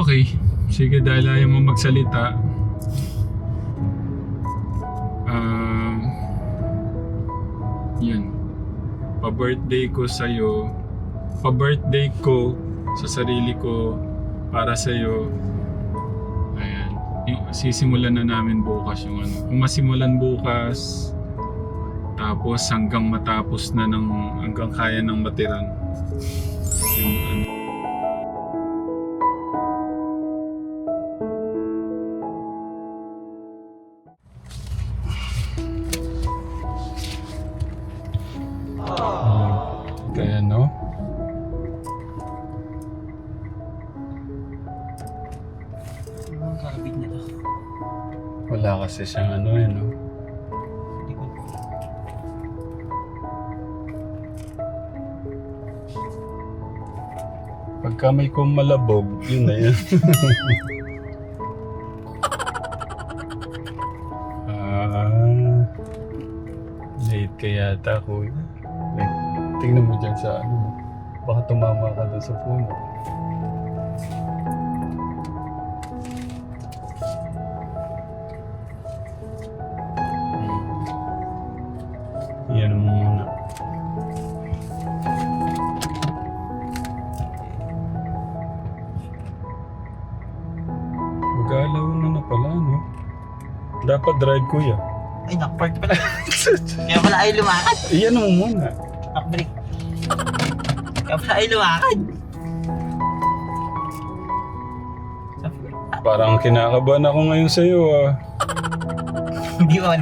Okay. Sige, dahil ayaw mo magsalita. Yan. Pa-birthday ko sa'yo. Pa-birthday ko sa sarili ko para sa'yo. Ayan. Sisimulan na namin bukas yung ano. Kung masimulan bukas, tapos hanggang matapos na hanggang kaya ng matiran. Yung ano. Kaya no? Ang kakabig na to. Wala kasi siyang ano eh no? Hindi ko. Pagka may kumalabog, yun na yan. Late ka yata kuya. Like, tingnan mo dyan sa ano. Baka tumama ka doon sa puno. Yan mo muna. Mag-aalaw na pala, no? Dapat drive, kuya. Ay, nakapart pala. Kaya pala ay lumakad. Iyan mo muna. Nakabalik. Kaya pala ay lumakad. Parang kinakabahan ako ngayon sa'yo, ah. Hindi mo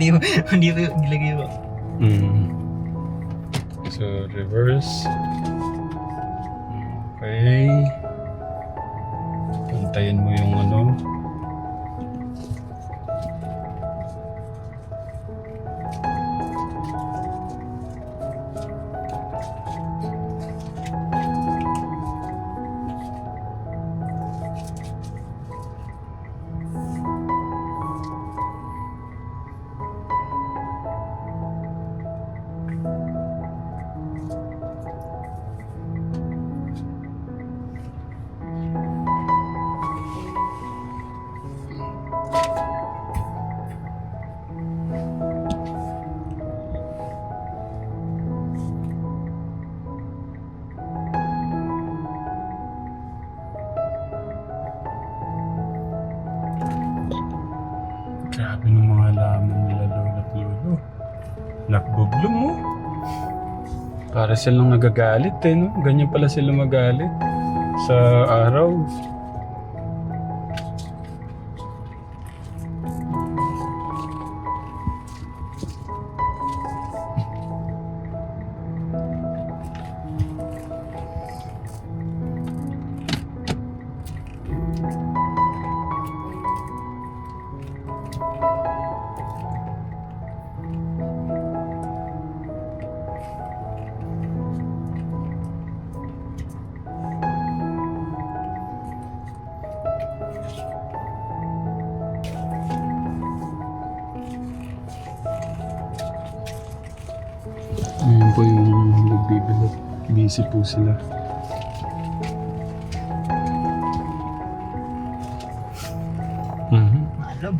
nilagay mo. So, reverse. Okay. Pantayin mo yung ano. Grabe ng mga laman nila lolo at lolo. Nakbublong mo. Para silang nagagalit eh, no? Ganyan pala sila magalit sa araw. Ayan po yung nagbibilad. Busy po sila. Malog.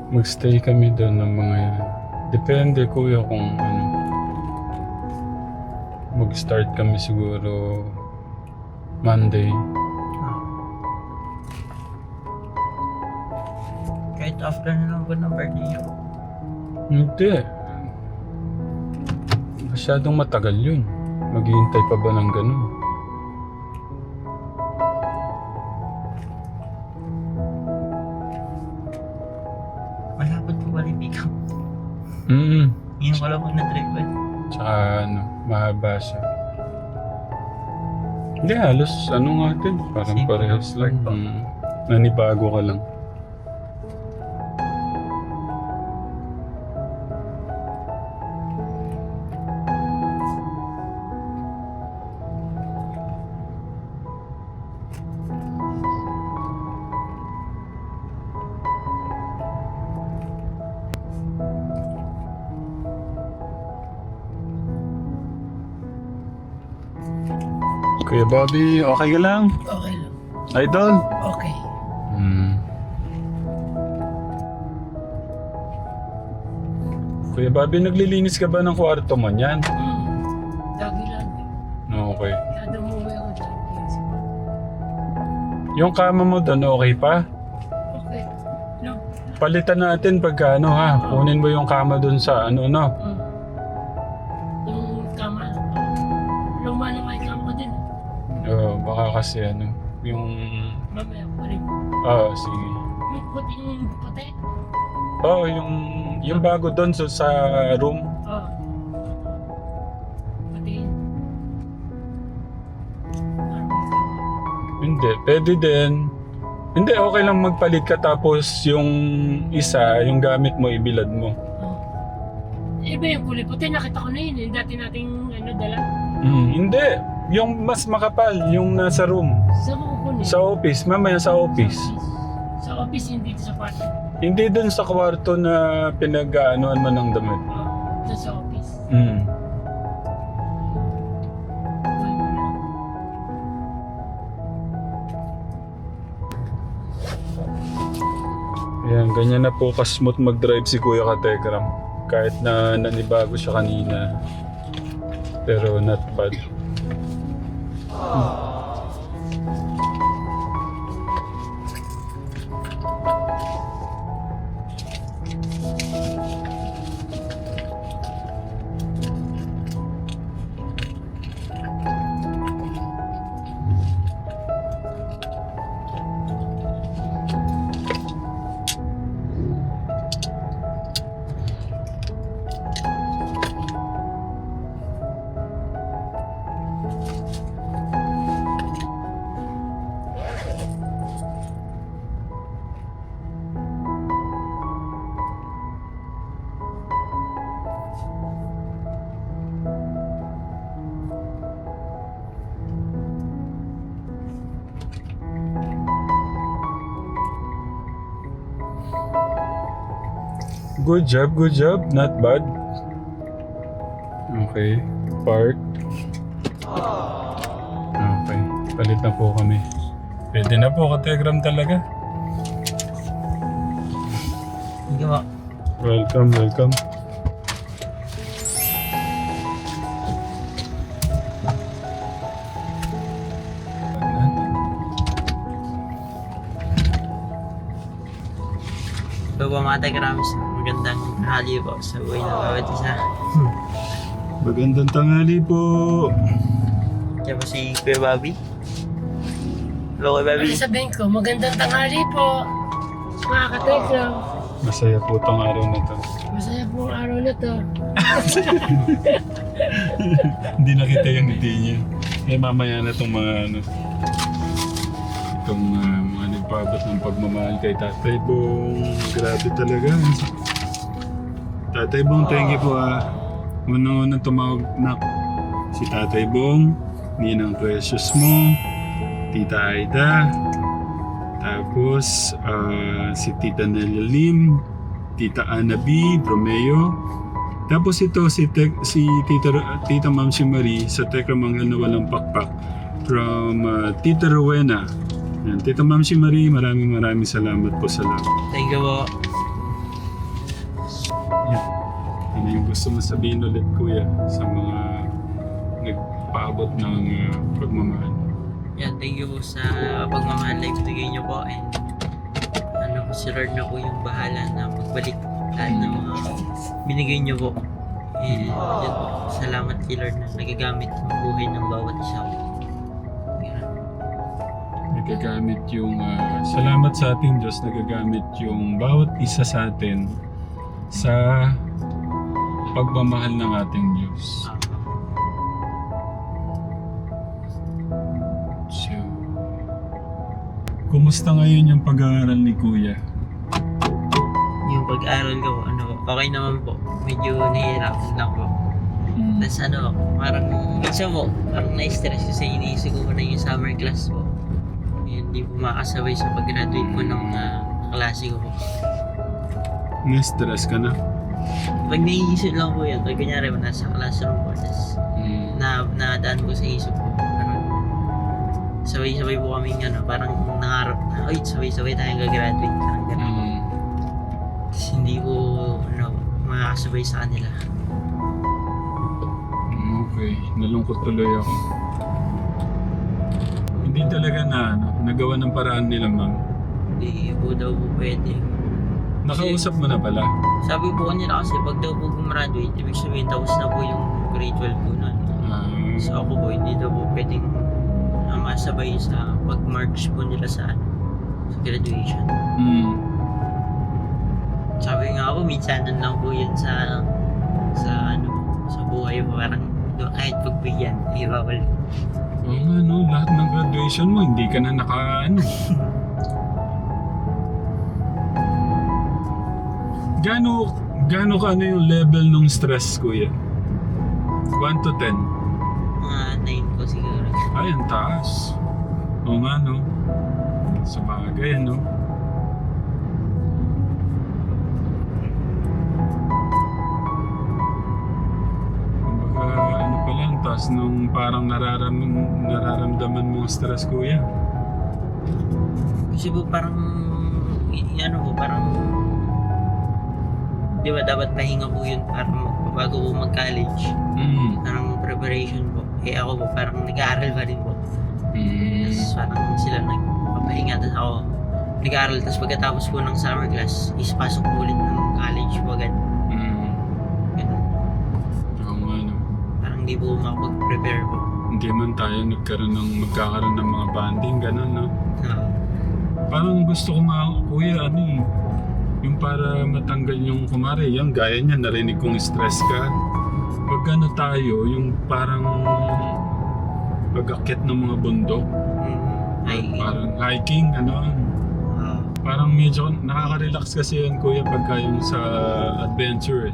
Magstay kami doon ng mga... Depende kuya kung ano. Mag-start kami siguro Monday. Kahit after na lang po ng birthday niyo. Hindi. Masyadong matagal yun. Maghihintay pa ba ng ganun? Malapot po pala yung pick-up. Ngayon ko lang po na-tripod. Tsaka ano, mahaba siya. Hindi, halos ano nga din. Parang Same parehas lang. pa. Nanibago ka lang. Kuya Bobby, okay ka lang? Okay lang. Idol? Okay. Kuya Bobby, naglilinis ka ba ng kwarto mo niyan? Lagi lang. Okay. Kada umuwi ako dyan. Yung kama mo doon, okay pa? Okay. No. Palitan natin pagka ano ha. Kunin mo yung kama doon sa ano. Yung kama. Luma naman yung kama ko din. Baka kasi ano. Yung... Mamaya ko rin. Sige. Yung puti. Yung bago doon sa room. Pati. Hindi, pwede din. Hindi, okay lang magpalit ka tapos yung isa, yung gamit mo, ibilad mo. Iba yung kulay puti. Nakita ko na yun. Yung dati nating dala. Hindi, yung mas makapal, yung nasa room. Sa kukunin. Sa office, mamaya sa office. Sa office, hindi dito sa kwarto. Hindi dun sa kwarto na pinag-aanoan mo ng damit. Doon sa office. Ayan, ganyan na po kasmooth mag-drive si Kuya Katekram. Kahit na nanibago siya kanina. Pero not bad. Good job. Not bad. Okay. Park. Okay. Palit na po kami. Pwede na po, Kategram talaga. Hindi mo. Welcome. So po mga Tekrams, magandang hali po sa buhay na bawat isa. Magandang tanghali po. Kaya po si Kuya Bobby. Hello Kuya Bobby. Ano sabihin ko? Magandang tanghali po. Mga katekram. Masaya po tong araw na to. Masaya po ang araw na to. Hindi nakita yung ngiti niya. Mamaya na tong mga itong mga nagpabot ng pagmamahal kay Tatay Bong. Grabe talaga. Tatay Bong, thank you po Unang-unang tumawag na si Tatay Bong, Ninang Precious mo, Tita Aida, tapos si Tita Nelia Lim, Tita Ana B, Bromeo, tapos ito si Tita Ma'am si Marie sa Tekramanggal na walang pakpak from Tita Rowena. Yan, Tita Ma'am si Marie, maraming salamat po sa lahat. Thank you po. Yan. Ano yung gusto mo sabihin ulit, Kuya, sa mga nagpaabot ng pagmamahal? Yeah, thank you po sa pagmamahal na ibigay niyo po, and ano po, si Lord na po yung bahala na magbalik lahat ng mga binigay niyo po. And yun po, salamat kay Lord na nagagamit ang buhay ng bawat isa po. Yeah. Nagagamit yung salamat sa ating Diyos, nagagamit yung bawat isa sa atin sa pagmamahal ng ating Diyos. So, kumusta ngayon yung pag-aaral ni Kuya? Yung pag-aaral ko, ano, okay naman po. Medyo nahihirapan lang po. Tapos ano, parang minsan po, parang na-stress kasi iniisip ko na yung summer class po. Hindi po makasabay sa pag-graduate po ng klase ko po. Na-stress ka na? Pag naiisip lang po yan, pag kunyari nasa classroom po, tapos nadaan ko sa isip ko, parang sabay-sabay po kaming ano, parang nangarap na, oy, sabay-sabay tayong gagraduate, parang gano'n. Tapos hindi ko, ano, makakasabay sa kanila. Okay, nalungkot tuloy ako. Hindi talaga na nagawa ng paraan nila, ma'am. Hindi po daw po pwede. Nakausap mo na pala? Sabi po kanila kasi pag daw po gumraduate, ibig sabihin tapos na po yung grade 12 po nun. So ako po, hindi daw po pwedeng masabay sa pag-marks po nila sa graduation. Sabi nga ako, minsanan lang po yun sa buhay mo, parang kahit pagbigyan, ay bawal. Oo nga, no, lahat ng graduation mo, hindi ka na Gaano ka yung level ng stress, Kuya? 1 to 10? Mga 9 po siguro. Ay, ang taas. Oo nga, no? Sa bagay, no? Kumbaga, ano pala, ang taas nung parang nararamdaman mong stress, Kuya. Kasi po parang, di ba dapat pahinga po yun para bago po mag-college. Parang preparation po. Ako po parang nag-aaral pa rin po. Tapos parang sila nagpapahinga, tapos ako nag-aaral. Tapos pagkatapos po ng summer class, is pasok po ulit ng college po agad. Ganun. Oo nga, no? Parang di po makapag-prepare po. Hindi man tayo magkakaroon ng mga banding, gano'n, no? Parang gusto ko nga, Kuya, yung para matanggal yung kumare, yung gaya niya, narinig kong stress ka. Pag ano tayo, yung parang pag-akit ng mga bundok. Parang hiking, parang medyo nakaka-relax kasi yun, Kuya, pagka yung sa adventure.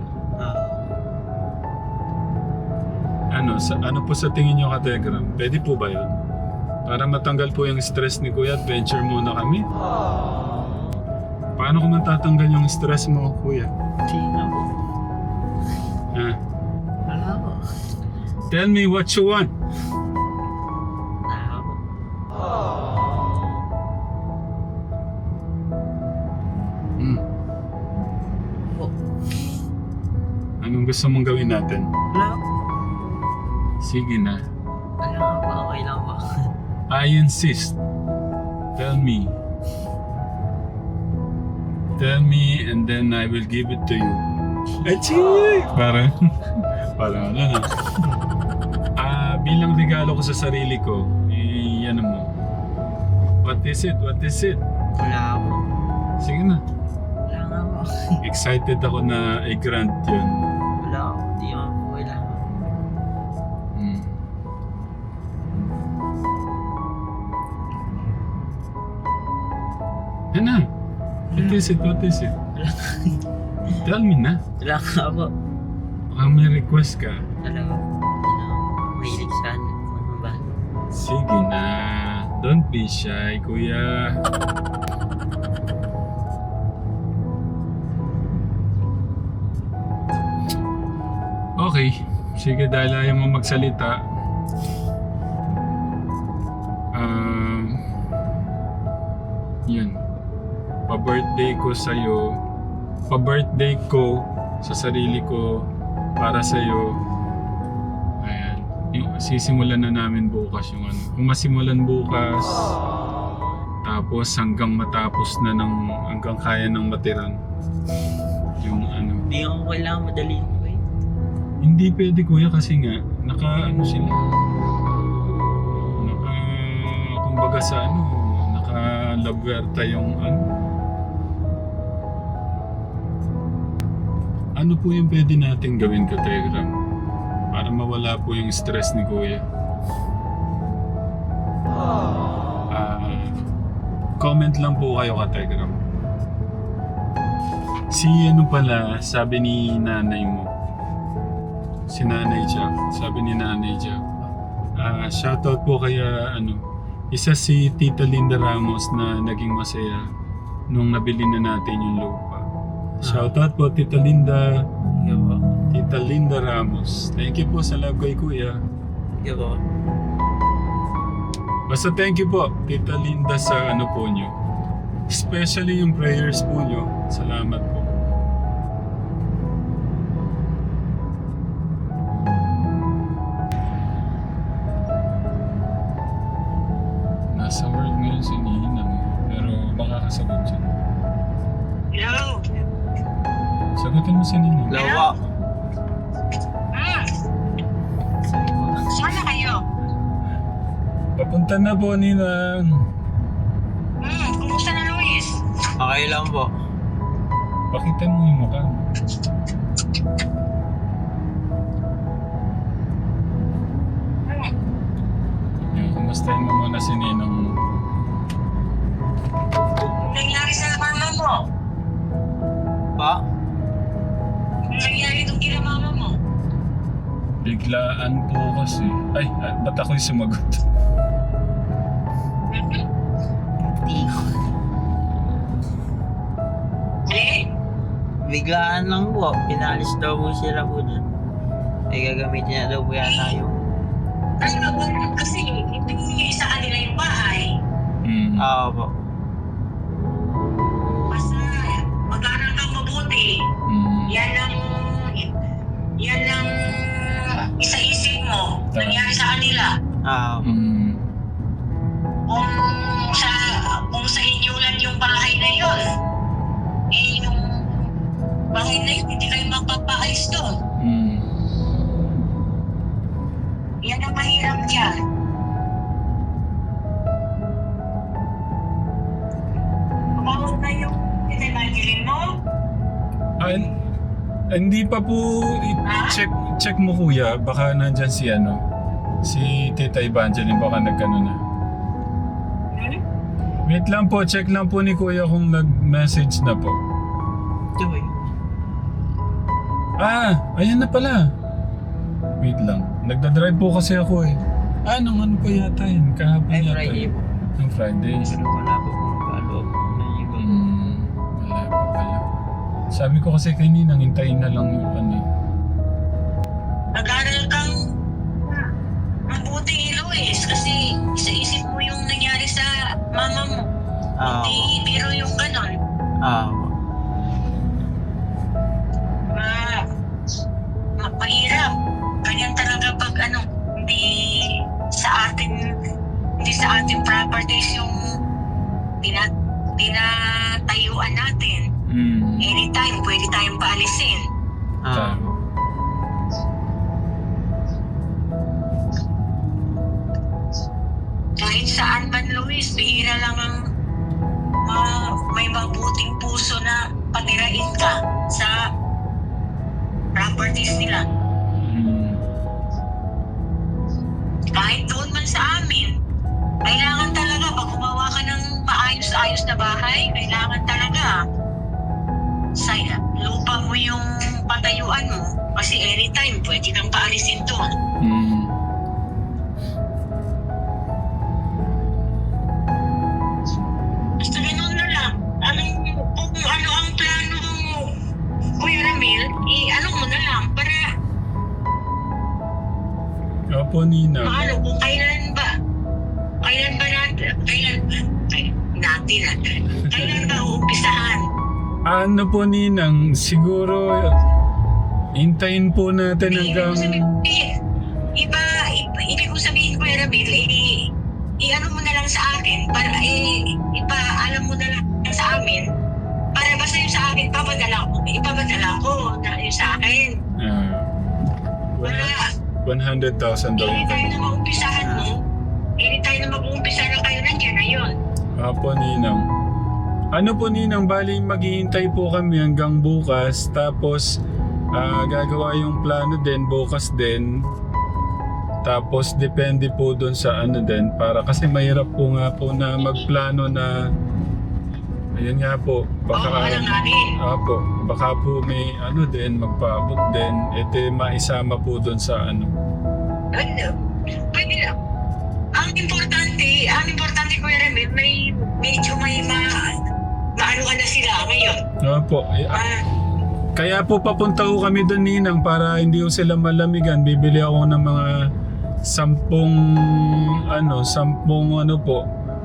Ano po sa tingin nyo, Kategram? Pwede po ba yun? Para matanggal po yung stress ni Kuya, adventure muna kami. Paano ko matatanggal yung stress mo, Kuya? Hindi na po. Wala po. Tell me what you want. Wala po. Po. Anong gusto mong gawin natin? Wala po. Sige na. Wala po. Okay lang po. I insist. Tell me. Tell me and then I will give it to you. Achie! Parang ano na. Bilang regalo ko sa sarili ko, ano mo. What is it? What is it? Wala po. Sige na. Wala nga po. Excited ako na i-grant yun. Wala po. Di naman po wala. Ano? What is it? What is it? Tell me na. Wala nga po. Baka may request ka. Talaga po. Mahilig sa ano ba? Sige na. Don't be shy, Kuya. Okay. Sige, dahil ayaw mo magsalita. Yun. Pa-birthday ko sa sarili ko, para sa'yo. Ayan. Sisimulan na namin bukas yung ano. Kung masimulan bukas, tapos hanggang matapos na hanggang kaya ng matiran. Yung ano. Hindi ako kailangan madaliin ko eh. Hindi pwede kuya kasi nga, sila. Kumbaga sa naka-labwerta yung Ano po yung pwede natin gawin ka, Telegram? Para mawala po yung stress ni kuya. Comment lang po kayo ka, Telegram. Si pala, sabi ni nanay mo. Si Nanay Jack. Sabi ni Nanay Jack. Shoutout po kaya isa si Tita Linda Ramos na naging masaya nung nabili na natin yung lupa. Shoutout po Tita Linda. Sige po. Tita Linda Ramos. Thank you po sa love kay kuya. Sige po. Basta thank you po Tita Linda sa po nyo. Especially yung prayers po nyo. Salamat po. Nasa world ngayon si Ninang. Pero baka kasagot siya. Hello? Sagutin mo si Ninang. Lawa. Saan na kayo? Papunta na po Ninang. Kumusta na Luis? Okay lang po. Pakita mo yung mukha mo. Yan, kumustahin mo muna si Ninang mo. Anong nangyari sa mama mo? Pa? Anong nangyari itong kila mama mo? Biglaan po kasi. Ay, ba't ako'y sumagot? Hindi. Biglaan lang po. Pinalis daw po sila po dun. Gagamitin na daw po yata yung... Kasi hindi sa kanila yung bahay. po. Basta mag-aaral kang mabuti. Yan ang isa-isip mo. Nangyari sa kanila. Po. Kung sa inyo lang yung bahay na yun, yung bahay na yun, hindi kayo magpapaalis doon. Yan ang mahirap dyan. Bawal na yung Evangeline mo? Hindi pa po check mo kuya, baka nandyan si Tita Evangeline, baka nagkano na. Wait lang po, check lang po ni kuya kung nag-message na po. Ito po. Ayan na pala. Wait lang, nagdadrive po kasi ako eh. Nung ano pa yata yun, kahapon Ay, yata. Friday po. Yung Friday. Pero wala po kung follow-up na iba. Wala pa pala. Sabi ko kasi kay Ninang, hintayin na lang yung Nag-aaral kang mabuti, Luis, kasi isa-isip mo yung nangyari sa mama mo. Hindi biro yung ganon. Po. Mahirap. Ganyan talaga pag hindi sa ating properties yung tinatayuan natin. Anytime, pwede tayong paalisin. Kahit saan man, Luis, bihira lang ang may mabuting puso na patirain ka sa properties nila. Kahit doon man sa amin, kailangan talaga pag gumawa ka ng maayos-ayos na bahay, kailangan talaga sa lupa mo yung patayuan mo kasi anytime pwede kang paalisin doon. Basta ganun na lang. Kung ano ang plano mo, Kuya Ramil, mo na lang para Opo, Nina. kung kailan ba natin, kailan ba uumpisahan? Ano po, Ninang, siguro Hintayin po natin hanggang... Ibig ko sabihin, Kuya Ramil, i-ano mo na lang sa akin, para ipaalam mo na lang sa amin, para basta yung sa akin, ipapadala ko na yung sa akin. Para 100,000 daw. anytime na maumpisahan mo, anytime na mag-uumpisa na kayo, nandiyan na yun. Apo, Ninang. Ano po, Ninang, bali maghihintay po kami hanggang bukas, tapos gagawa yung plano din, bukas din. Tapos depende po doon sa ano din, para kasi mahirap po nga po na magplano na, ayun nga po, baka, alam namin. Apo, baka po may ano din, magpaabot din, ito maisama po doon sa ano. Pwede na. Ang importante, Kuya Ramil, medyo may maano ka na sila ngayon. Opo, kaya po papunta ko kami doon, Ninang, para hindi ko sila malamigan. Bibili ako ng mga 10 po,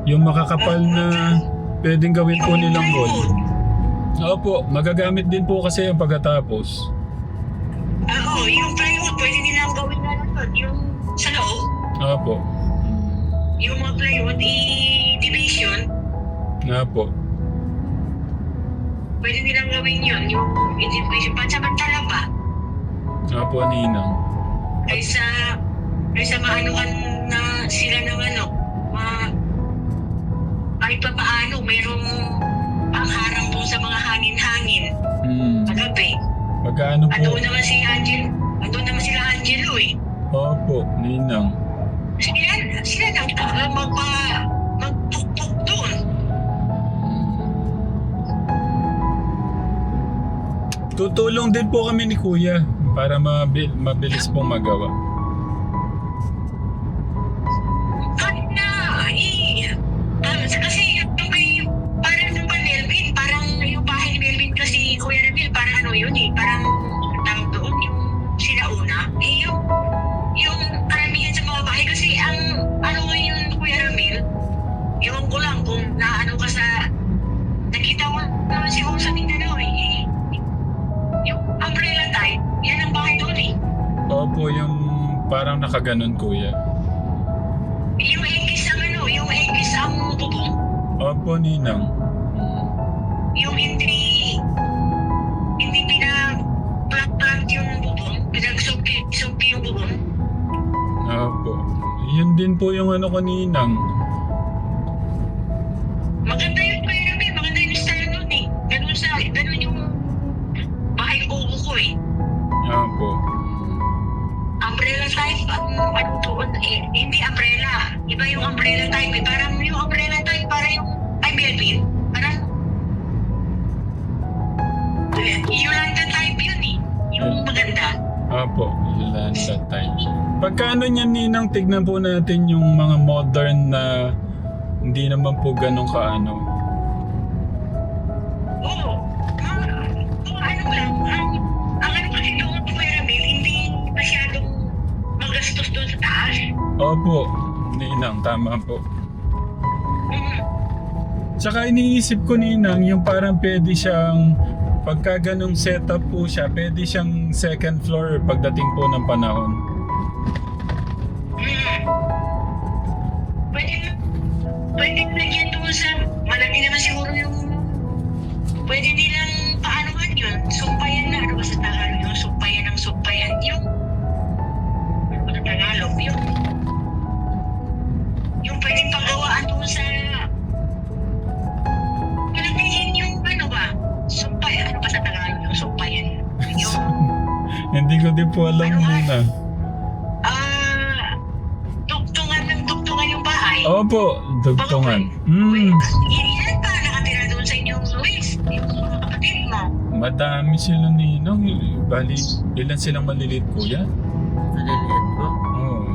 yung makakapal na pwedeng gawin po nilang gold. Opo, magagamit din po kasi yung pagkatapos. Oo, yung plywood, pwede nilang gawin na lang doon. Yung sa loob, Opo. yung mga plywood, i-division, Opo. pwede nilang gawin yun. Yung i-division, pansamantala ba? Opo, Ninang. Kaysa maanukan na sila ng kahit pa paano, merong pangharang po sa mga hangin-hangin sa gabi. Magkano po? Andun naman sila Angelo eh. Opo, Ninang. Sila lang magpukpuk doon. Tutulong din po kami ni Kuya para mabilis pong magawa. Kahit na, kasi yung parang yung Melvin, parang yung bahay ni Melvin kasi, Kuya Ramil, parang ano yun eh, parang tawag doon, yung sinauna. Yung karamihan sa mga bahay kasi ang ano yun, Kuya Ramil, iwan ko lang kung naano ka sa, nakita mo naman siguro sa Mindanao eh, yung umbrella type, yan ang bahay doon eh. Opo, yung parang nakaganon, Kuya. Yung egis ang bubong. Opo, Ninang. Yung hindi pinag-plant yung bubong, pinag-sumpi yung bubong. Opo. Yun din po yung ano ko, Ninang. Maganda yun, Kuya Ramil, maganda yung style nun eh. Ganun yung bahay kuko ko eh. Opo. Umbrella type, ano doon eh, hindi umbrella. Iba yung umbrella type eh. Parang yung umbrella type, parang yung, Melvin, parang Yolanda type yun eh. Yung maganda. Opo, Yolanda type. Pagkano niyan, Ninang, tignan po natin yung mga modern na hindi naman po ganun kaano. Oo. Ano lang, ang ano kasi doon, Kuya Ramil, hindi masyadong magastos doon sa taas. Opo, Ninang, tama po. Mm. Tsaka iniisip ko, Ninang, yung parang pwede siyang, pagka ganong setup po siya, pwede siyang second floor pagdating po ng panahon. Pwede lagyan doon sa, malaki naman siguro yung, pwede nilang paanohan yun, sumpayan na, ano ba sa Tagalog yung sumpayan ng sumpayan, yung, ano ba sa Tagalog, yung pwede paggawaan doon sa, palatiin yung, ano ba, sumpayan, ano ba sa Tagalog yung sumpayan, yung, Hindi ko din po alam, Ninang. dugtungan yung bahay. Opo, dugtungan. Ilan pa nakatira doon sa inyong Luis? Yung mga kapatid mo? Madami sila, Ninang. Bali, ilan silang maliliit, Kuya? Maliliit po. Oo.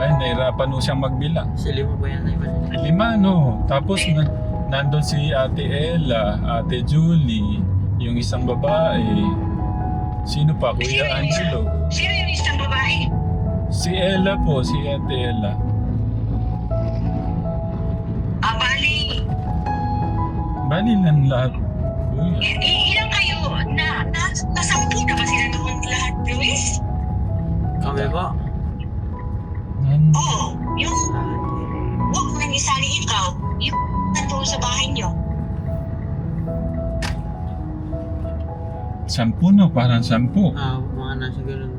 Ay, nahirapan mo siyang magbilang. Sa 5 po yan ay maliliit. 5, no? Tapos, nandun si Ate Ella, Ate Julie, yung isang babae. Sino pa? Kuya Angelo. Sino yung isang babae? Si Ella po, si Ate Ella. Bali, Bali lang lahat. Kuya. ilang kayo? Nasampu na ba sila doon lahat, Luis? Kami po. Oo, yung huwag mo nang isali ikaw, yung nandoon sa bahay niyo. 10 no? Parang 10. Mga nasa ganun.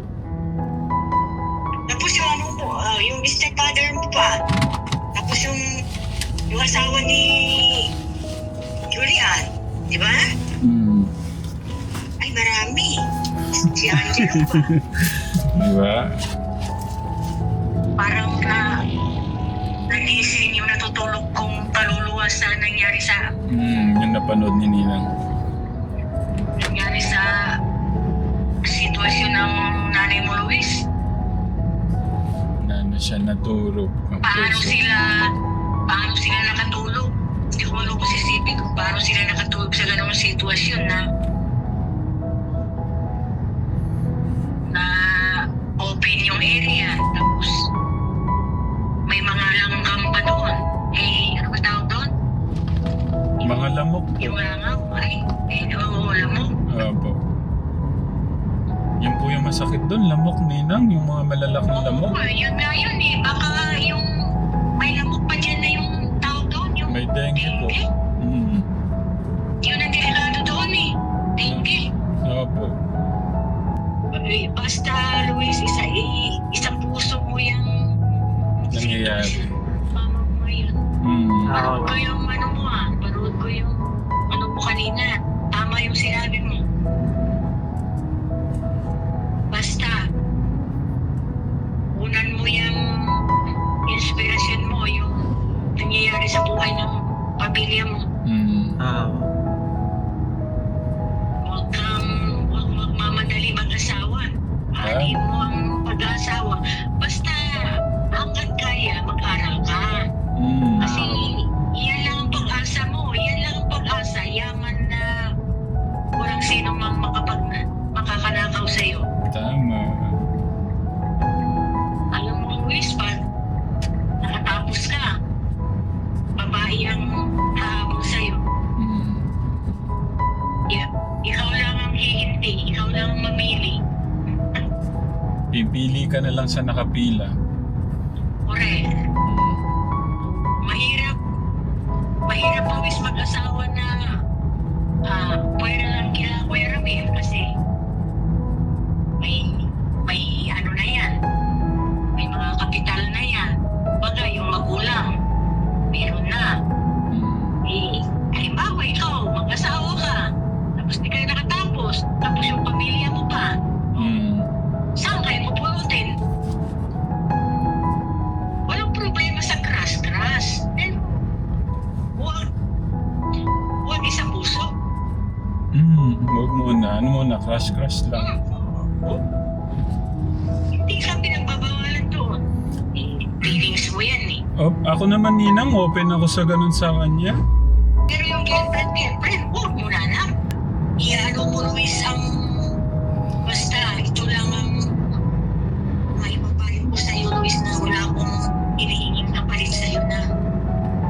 Tapos yung ano mo, yung stepfather mo pa. Tapos yung asawa ni Julian, di ba? Ay, marami. Si Angelo pa. Diba? Parang nagising yung natutulog kong kaluluwa sa nangyari sa Yung napanood ni Ninang. sitwasyon ng nanay mo, Luis. Na siya natulog. Paano sila nakatulog? Hindi ko malubos isipin kung paano sila nakatulog sa ganung sitwasyon na open yung area, tapos may mga langgam pa doon. Ano ba tawag doon? Mga lamok po. Yung langaw, lamok. Opo. Yun po yung masakit doon, lamok, Ninang, yung mga malalaking lamok. Oo, yun nga yun eh. Baka yung may lamok pa dyan na yung tawag doon, yung May dengue po. Yun ang delikado doon eh. Dengue. Opo. Basta, Luis, isang puso mo yung Nangyayari. mama mo ngayon. Panood ko yung panood ko yung mo kanina. Tama yung sinabi mo. Basta, unan mo yung inspirasyon mo, yung nangyayari sa buhay ng pamilya mo. Huwag magmamadali mag-asawa. Anin mo ang pag-asawa. Basta, hanggat kaya, mag-aral ka. Kasi, yan lang ang pag-asa mo. Yan lang ang pag-asa. Yaman na walang sino mang makakanakaw sa'yo. Tama. Alam mo, Luis, pag nakatapos ka, babae ang hahabol sa'yo. Ikaw lang ang hihinti, ikaw lang ang mamili. Pipili ka na lang sa nakapila. Correct. Mahirap Luis mag-asawa na pwera lang kila Kuya Ramil kasi may ano na yan, may mga kapital na yan. Baga yung magulang, meron na. Halimbawa ikaw, mag-asawa ka, tapos di kayo nakatapos, tapos yung pamilya mo pa, saan kayo pupulutin? Walang problema sa crush. Then, huwag isang puso. Huwag muna. Ano muna? Crush lang. Hindi ka pinagbabawalan doon. Feelings mo yan eh. Ako naman, Ninang, open ako sa ganun sa kanya. Pero yung girlfriend, huwag mo na lang. Iano mo, Luis, ang basta ito lang ang maipapalit ko sa'yo, Luis, na wala akong hinihinging kapalit sa'yo na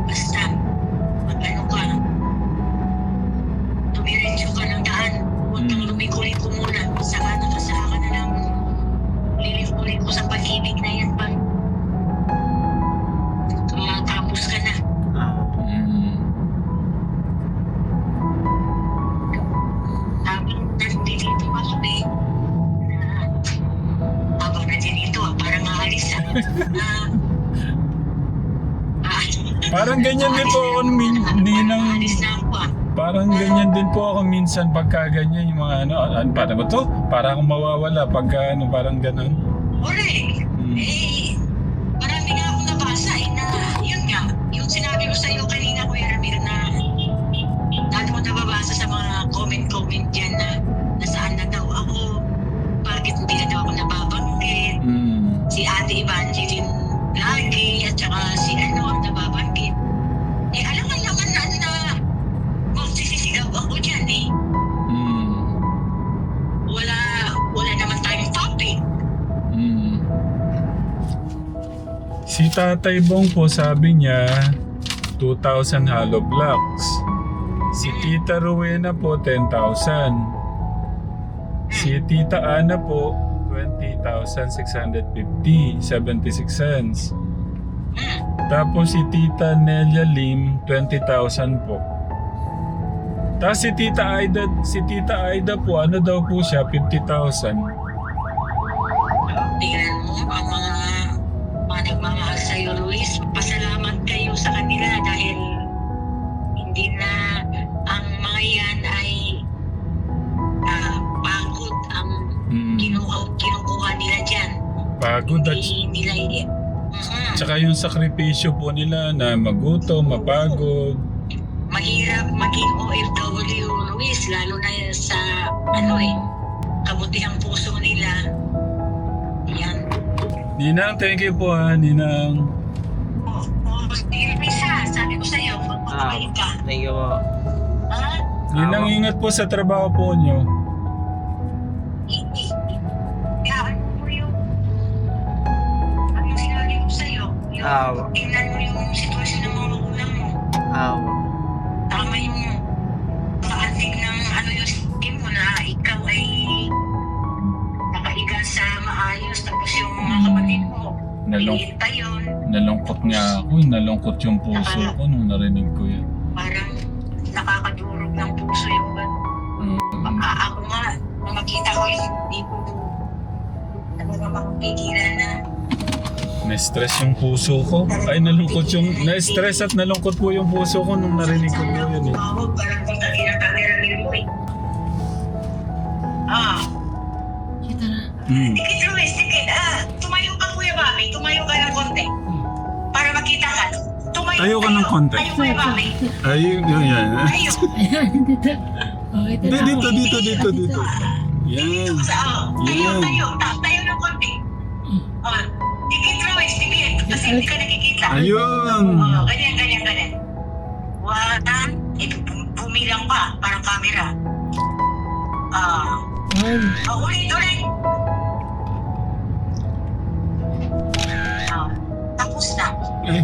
basta mag-ano ka, tumiretso ka ng daan, huwag kang lumiko-liko muna, saka ka na lang liliko-liko sa pag-ibig na yan pag matapos ka na. Habang nandito pa kami, habang nandito, parang aalis Parang ganyan din po ako, Ninang. aalis na ako Parang ganyan din po ako minsan pagka ganyan yung mga paano ba to? Para akong mawawala pagka parang ganun. Correct. Marami nga akong nabasa na yun nga, yung sinabi ko sa'yo kanina, Kuya Ramiro, na dati mo nababasa sa mga comment dyan na nasaan na daw ako, bakit hindi na daw ako nababanggit, si Ate Evangeline lagi, at saka si ang nababanggit. Alam nga naman na magsisisigaw ako dyan eh. Wala naman tayong topic. Si Tatay Bong po sabi niya 2,000 hollow blocks. Si Tita Rowena po 10,000. Si Tita Ana po, 20,650, 76 cents. Tapos si Tita Nelia Lim, 20,000 po. Tapos si Tita Aida po, ano daw po siya, 50,000. Tingnan mo, ang mga nagmamahal sa'yo, Luis, pasalamat kayo sa kanila dahil hindi na ang mga yan ay pagod ang kinukuha nila dyan. Pagod at Hindi nila tsaka yung sakripisyo po nila na magutom, mapagod. mahirap maging OFW, Luis, lalo na sa kabutihang puso nila. Yan. Ninang, thank you po ha, Ninang. Luis ha, sabi ko sa'yo, magpapabalik ka. Thank you po. Ha? Ninang, ingat po sa trabaho po nyo. Hindi. Kaya mo yung ano sinabi ko sa'yo, yung tingnan mo yung sitwasyon ng mga magulang mo. Tama yung kaantig ng yung skin mo na ikaw ay nakaiga sa maayos tapos yung mga kapatid mo maliit pa yun. Nalungkot nga ako, nalungkot yung puso ko nung narinig ko yan. Parang nakakadurog ng puso yung ako nga nung makita ko yung hindi ko mapigilan na Na-stress yung puso ko. Ay, nalungkot yung... Na-stress at nalungkot po yung puso ko nung narinig ko po yun eh. parang kung takin ang camera ni Luis. Kita na. Tikit Luis, tikit. Tumayo ka Kuya Bobby, tumayo ka ng konti. Para makita ka. Tayo ka ng konti. Tayo Kuya Bobby. Ayun, yan. Tayo. Ayan, dito. Okay, Dito. Yan. Tayo ng konti. Tikit Luis, tikit. Kasi hindi ka nakikita. Ayun. Ganyan. Watan, bumilang pa, parang camera. Ulit. Tapos na. Ay.